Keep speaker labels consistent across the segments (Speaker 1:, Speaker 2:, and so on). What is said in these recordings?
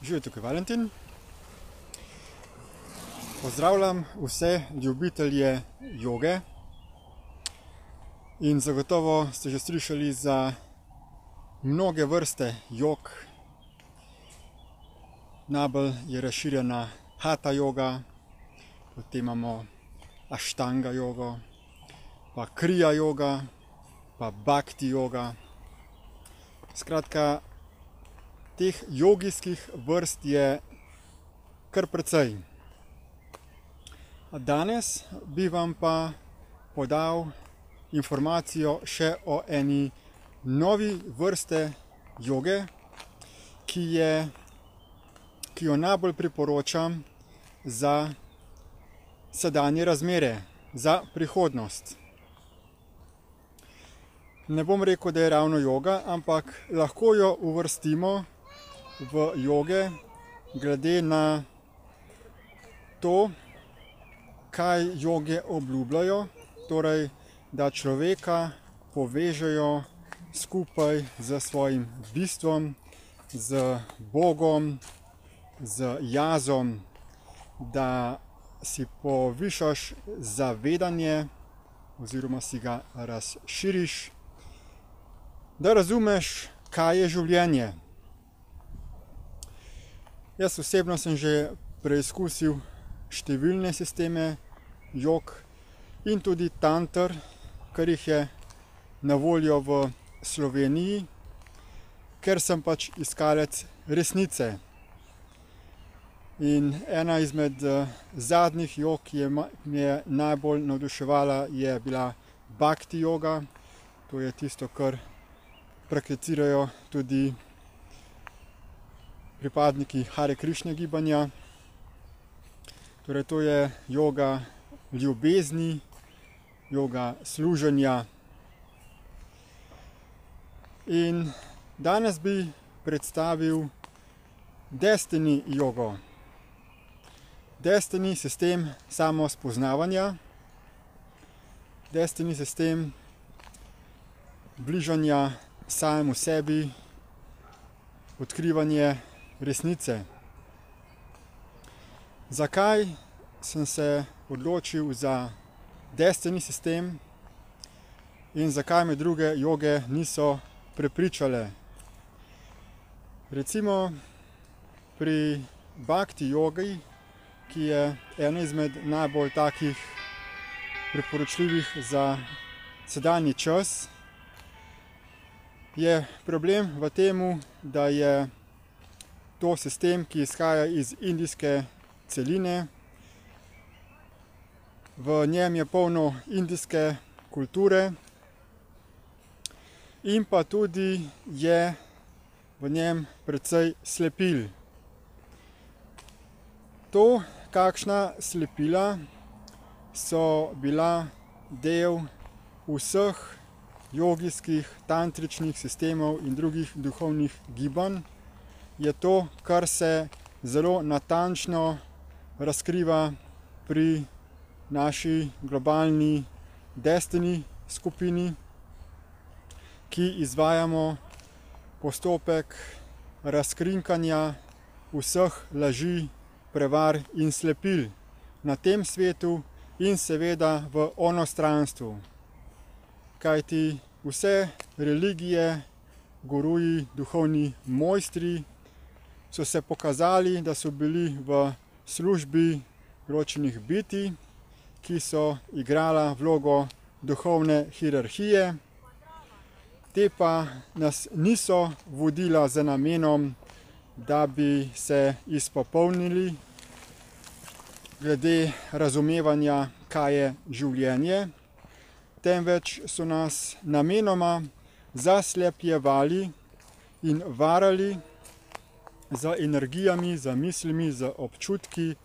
Speaker 1: Živijo, tukaj Valentin. Pozdravljam vse ljubitelje joge in zagotovo ste že slišali za mnoge vrste jog. Najbolj je razširjena hatha joga, potem imamo ashtanga jogo, pa kriya joga, pa bhakti joga. Skratka, teh jogijskih vrst je kar precej. Danes bi vam pa podal informacijo še o eni novi vrste joge, ki jo najbolj priporočam za sedanje razmere, za prihodnost. Ne bom rekel, da je ravno joga, ampak lahko jo uvrstimo v joge glede na to, kaj joge obljubljajo, torej, da človeka povežejo skupaj z svojim bistvom, z Bogom, z jazom, da si povišaš zavedanje oziroma si ga razširiš, da razumeš, kaj je življenje. Jaz osebno sem že preizkusil številne sisteme jog in tudi tanter, kar jih je na voljo v Sloveniji, ker sem pač iskalec resnice. In ena izmed zadnjih jog, ki me je najbolj navduševala, je bila bhakti joga. To je tisto, kar prakticirajo tudi pripadniki Hare Krišne gibanja. Torej, to je joga ljubezni, joga služenja. In danes bi predstavil Destiny jogo. Destiny sistem samospoznavanja, Destiny sistem bližanja samemu sebi, odkrivanje resnice. Zakaj sem se odločil za Destiny sistem in zakaj me druge joge niso prepričale? Recimo pri bhakti jogi, ki je ena izmed najbolj takih priporočljivih za sedanji čas, je problem v tem, da je to sistem, ki izhaja iz indijske celine. V njem je polno indijske kulture in pa tudi je v njem precej slepil. To, kakšna slepila so bila del vseh jogijskih, tantričnih sistemov in drugih duhovnih gibanj, je to, kar se zelo natančno razkriva pri naši globalni Destiny skupini, ki izvajamo postopek razkrinkanja vseh laži, prevar in slepil na tem svetu in seveda v onostranstvu. Kajti vse religije, guruji, duhovni mojstri so se pokazali, da so bili v službi določenih bitij, ki so igrala vlogo duhovne hierarhije. Te pa nas niso vodila z namenom, da bi se izpopolnili glede razumevanja, kaj je življenje, temveč so nas namenoma zaslepljevali in varali z energijami, z mislimi, z občutki,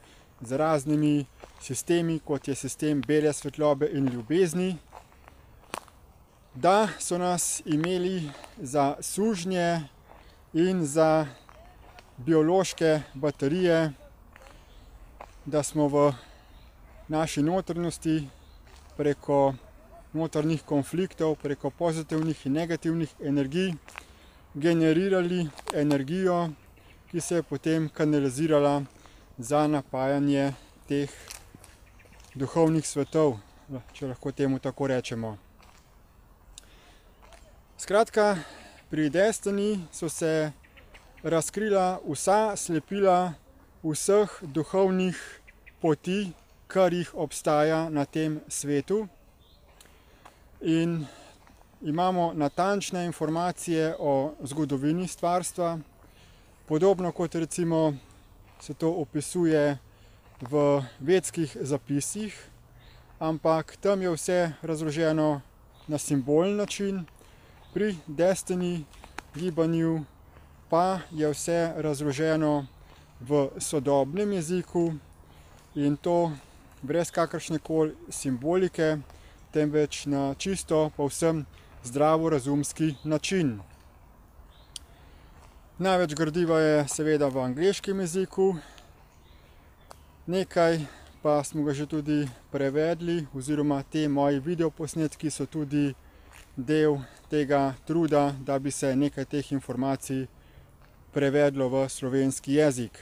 Speaker 1: z raznimi sistemi, kot je sistem bele svetlobe in ljubezni, da so nas imeli za sužnje in za biološke baterije, da smo v naši notranjosti preko notranjih konfliktov, preko pozitivnih in negativnih energij generirali energijo, ki se je potem kanalizirala za napajanje teh duhovnih svetov, če lahko temu tako rečemo. Skratka, pri Destiny so se razkrila vsa slepila vseh duhovnih poti, kar jih obstaja na tem svetu. In imamo natančne informacije o zgodovini stvarstva, podobno kot recimo se to opisuje v vedskih zapisih, ampak tam je vse razloženo na simbolen način. Pri Destiny gibanju pa je vse razloženo v sodobnem jeziku in to brez kakršnekoli simbolike, temveč na čisto povsem zdravorazumski način. Največ gradiva je seveda v angleškem jeziku, nekaj pa smo ga že tudi prevedli, oziroma te moji videoposnetki so tudi del tega truda, da bi se nekaj teh informacij prevedlo v slovenski jezik.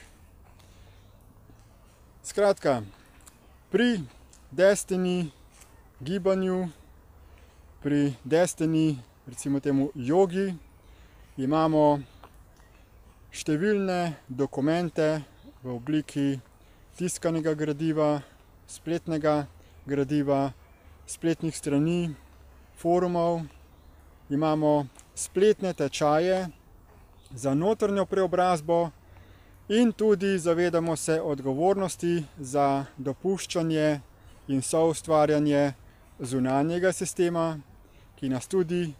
Speaker 1: Skratka, pri Destiny gibanju, pri Destiny, recimo temu jogi, imamo številne dokumente v obliki tiskanega gradiva, spletnega gradiva, spletnih strani, forumov, imamo spletne tečaje za notranjo preobrazbo in tudi zavedamo se odgovornosti za dopuščanje in soustvarjanje zunanjega sistema, ki nas tudi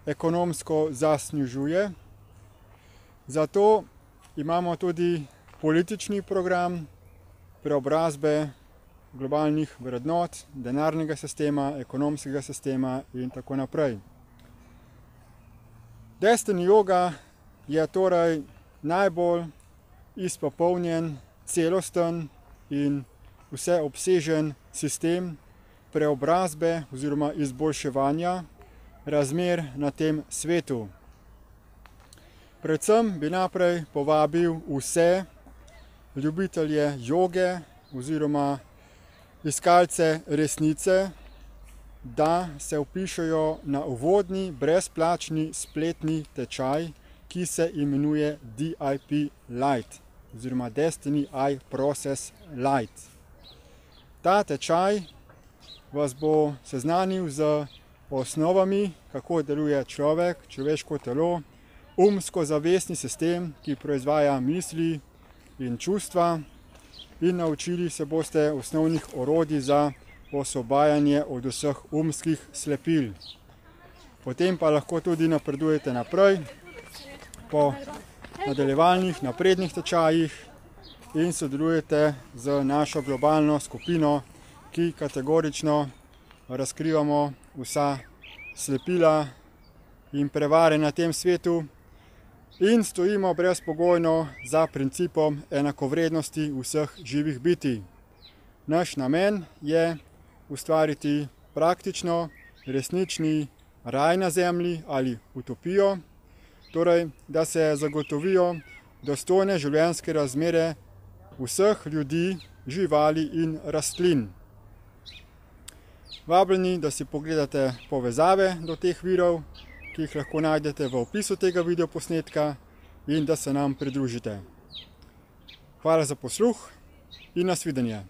Speaker 1: ekonomsko zasnežuje. Zato imamo tudi politični program preobrazbe globalnih vrednot, denarnega sistema, ekonomskega sistema in tako naprej. Destiny yoga je torej najbolj izpopolnjen, celosten in vseobsežen sistem preobrazbe oziroma izboljševanja razmer na tem svetu. Predvsem bi naprej povabil vse ljubitelje joge oziroma iskalce resnice, da se vpišejo na uvodni brezplačni spletni tečaj, ki se imenuje DIP Light oziroma Destiny I Process Light. Ta tečaj vas bo seznanil z osnovami, kako deluje človek, človeško telo, umsko-zavestni sistem, ki proizvaja misli in čustva, in naučili se boste osnovnih orodij za osvobajanje od vseh umskih slepil. Potem pa lahko tudi napredujete naprej po nadaljevalnih, naprednih tečajih in sodelujete z našo globalno skupino, ki kategorično razkrivamo vsa slepila in prevare na tem svetu in stojimo brezpogojno za principom enakovrednosti vseh živih bitij. Naš namen je ustvariti praktično, resnični raj na zemlji ali utopijo, torej, da se zagotovijo dostojne življenjske razmere vseh ljudi, živali in rastlin. Vabljeni, da si pogledate povezave do teh virov, ki jih lahko najdete v opisu tega videoposnetka, in da se nam pridružite. Hvala za posluh in nasvidenje.